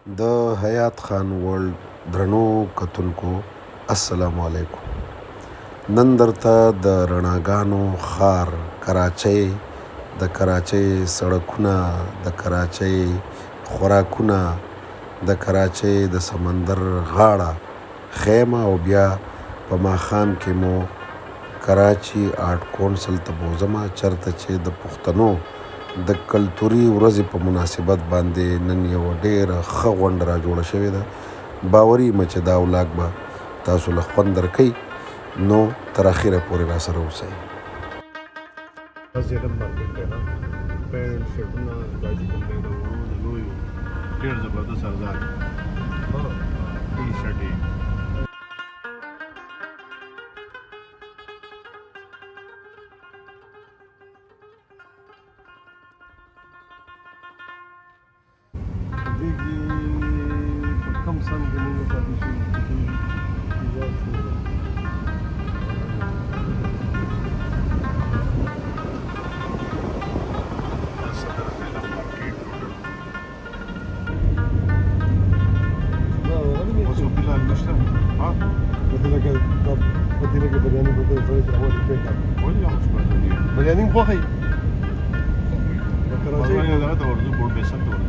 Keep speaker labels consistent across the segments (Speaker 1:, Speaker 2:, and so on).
Speaker 1: د حیات خان ورلد درنو کتونکو السلام علیکم. نن درته د رڼاګانو ښار کراچۍ، د کراچۍ سړکونه، د کراچۍ خوراکونه، د کراچۍ د سمندر غاړه خیمه او بیا په ماښام کې مو کراچي آرټ کونسل ته بوځمه، چېرته چې د پښتنو د کلتوري ورځې په مناسبت باندې نن یو ډېره ښه غونډه را جوړه شوې ده. باوري یم چې دا ولاګ به تاسو له خوند درکوي، نو تر اخره پورې را سره اوسئ.
Speaker 2: زیاده مارکیټ دی پینټ شرټونه داسې کوم دی د وړو د لویو ډېر زبردست ارزان ټي شرټې دې کې په کم سم کې موږ پاتې شو بریانی خوښي د کراچۍ دغه ته ورځو بوډ بیسن ته ورځو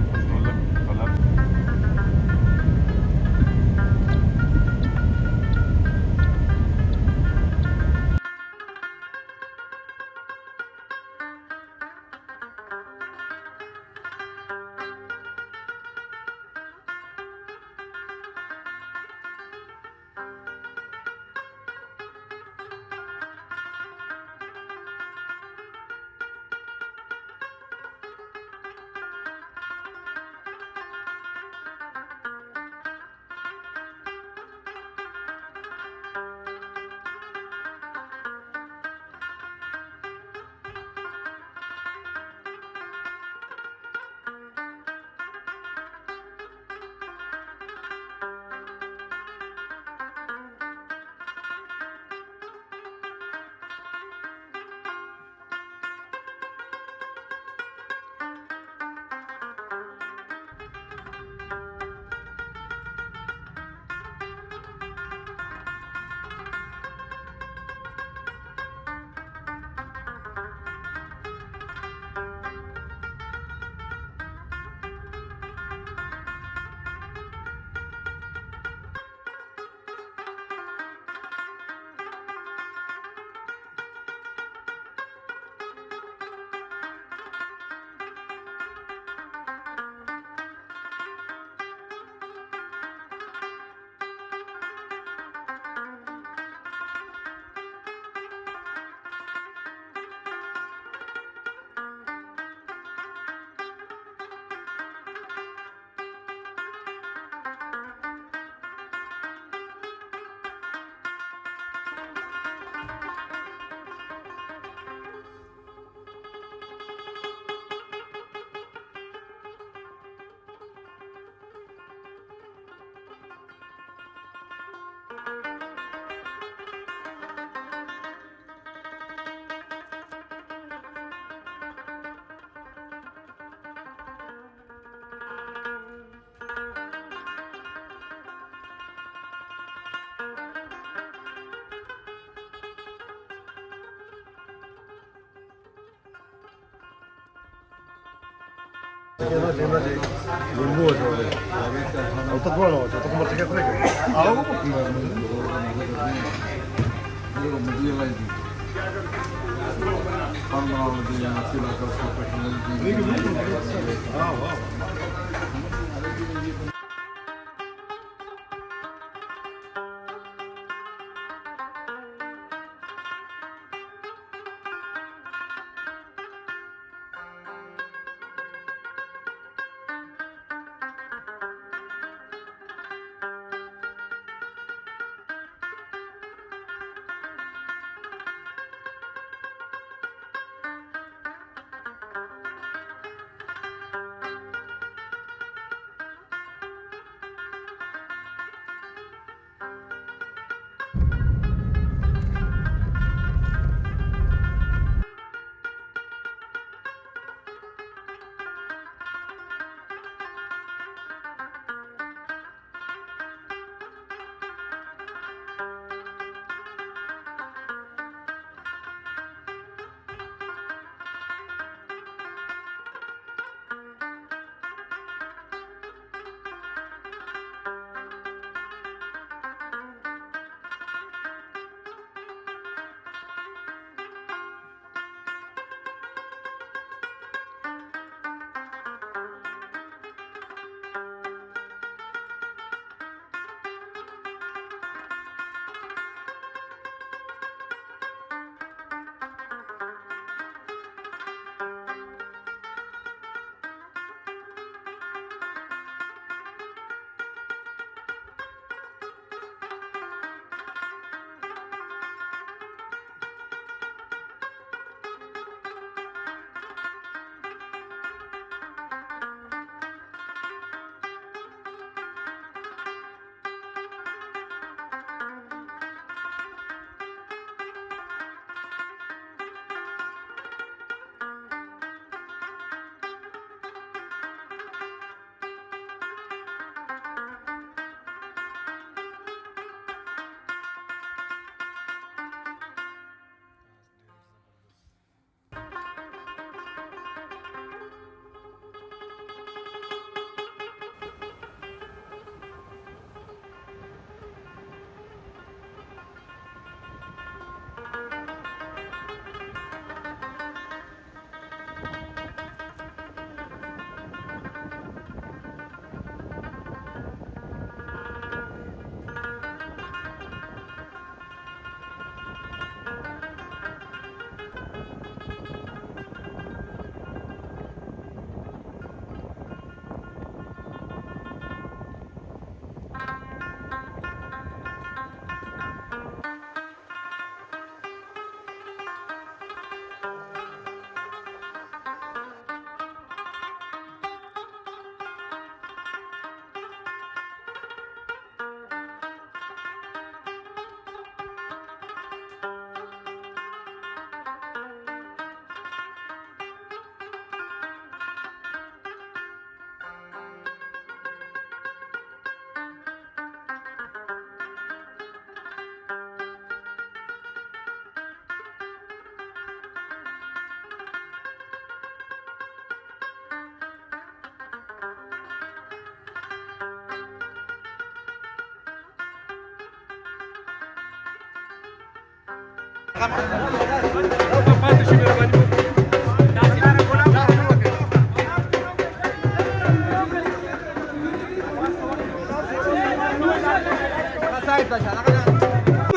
Speaker 2: लिंबू होतं तुम्हाला होतं तुम्हाला तिकीट नाही का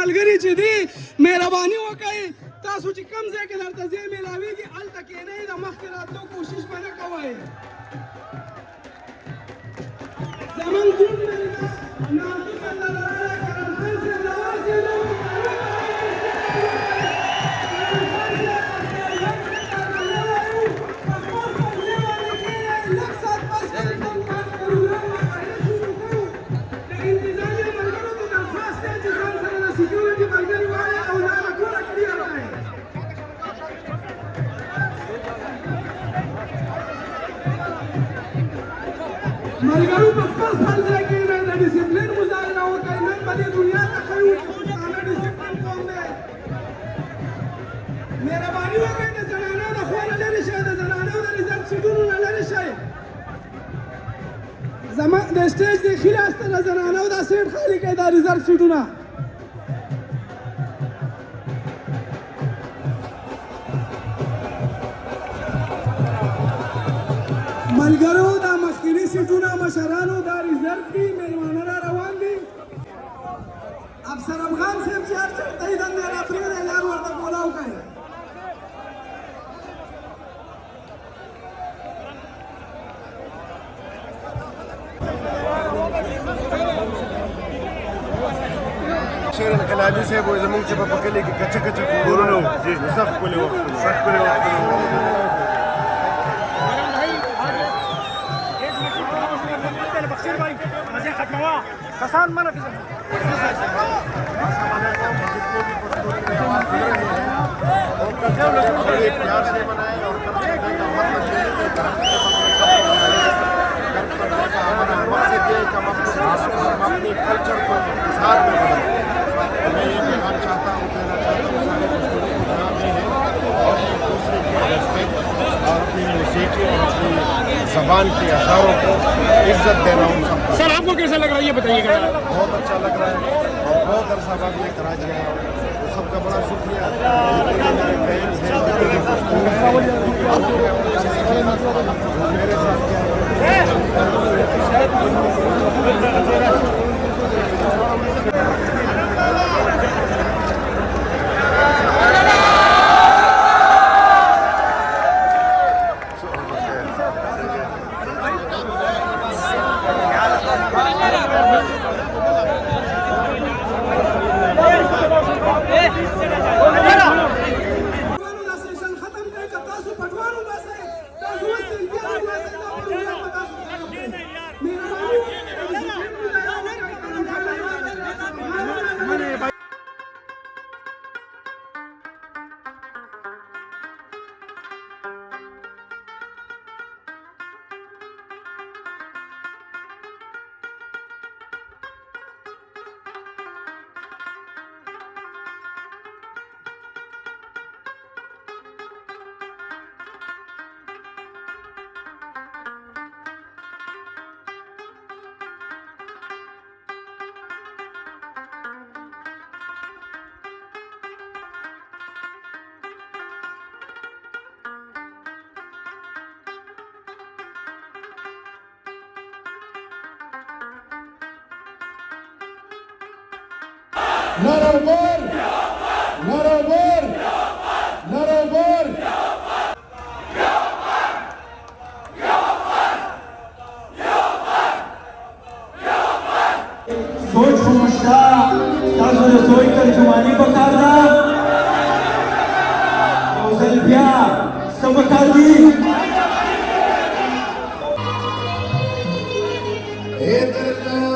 Speaker 3: ملګری چې دی مهرباني وکړئ تاسو چې کوم ځای کې درته ځای میلاویږي هلته کښېنئ د مخکې راتلو کوشش به نه کوئ زموږ ګروپ نامتو سردارانه کرم خان صاحب راورسېدو ملګرو په خپل خپل ځای کښېنئ د ډسپلین مظاهره وکړئ نن به دې دنیا ته ښیو چې پښتانه ډسپلین قوم دی مهرباني وکړئ د زنانو د خوا نه لرې شئ د زنانو د ریزرف سیټونو نه لرې شئ زموږ د سټیج د ښي لاس ته د زنانو دا سیټ خالي کړئ دا ریزرف سیټونه ملګرو دا مخکینی سیټونه مشرانو دا ریزرف دي میلمانه را روان دي افسر افغان صاحب چې هر چېرته یې دندې را پرېږدی لار ورته کولاو کوي
Speaker 2: شیر انقلابي صاحب وایي زموږ چې په کلي کې کچه کچه کورونه وو سخت ښکلي وختونه سخت ښکلي وختونه
Speaker 4: کسان منع
Speaker 2: और प्यार से बनाए और हमारा मकसद ये कि हम अपने कल्चर को साथ में बनाएं मैं ये कहना चाहता हूँ सारे मजदूरों को जनाब ये है और एक दूसरे की रिस्पेक्ट और अपनी मूसीकी और अपनी ज़बान के अशारों को इज्जत देना उन सबको।
Speaker 4: सर आपको कैसा लग रहा है ये बताइएगा।
Speaker 2: बहुत अच्छा लग रहा है और बहुत अरसा बाद में कराची आया तो सबका बड़ा शुक्रिया मेरे साथ बरोबर बरोबर बरोबर
Speaker 5: सोच समझता तासो सोच तर्जुमानी पकारदा ओजलबिया सबकाली
Speaker 2: हे दर्जा